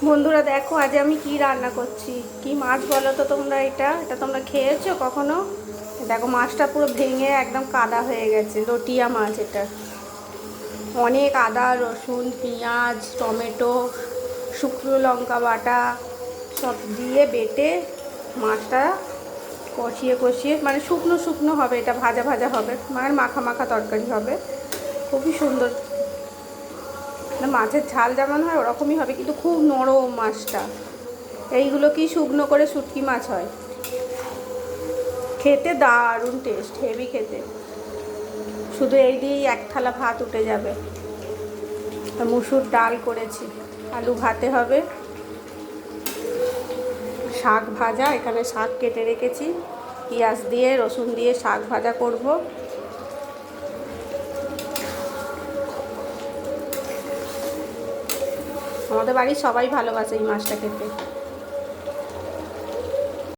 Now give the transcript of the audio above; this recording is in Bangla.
বন্ধুরা দেখো আজ আমি কি রান্না করছি, কি মাছ বলো তো তোমরা? এটা তোমরা খেয়েছো কখনো? দেখো মাছটা পুরো ভেঙে একদম কাদা হয়ে গেছে, লটিয়া মাছ এটা। অনেক আদা রসুন পেঁয়াজ টমেটো শুকনো লঙ্কা বাটা সব দিয়ে বেটে মাছটা কষিয়ে কষিয়ে, মানে শুকনো শুকনো হবে, এটা ভাজা ভাজা হবে, মানে মাখা মাখা তরকারি হবে। খুবই সুন্দর, মাছের ঝাল যেমন হয় ওরকমই হবে, কিন্তু খুব নরম মাছটা। এইগুলো কি শুকনো করে শুটকি মাছ হয়, খেতে দারুণ টেস্ট, হেভি খেতে। শুধু এই দিয়েই এক থালা ভাত উঠে যাবে। মুসুর ডাল করেছি, আলু ভাতে হবে, শাক ভাজা, এখানে শাক কেটে রেখেছি, পেঁয়াজ দিয়ে রসুন দিয়ে শাক ভাজা করব। আমাদের বাড়ির সবাই ভালোবাসে এই মাছটা খেতে।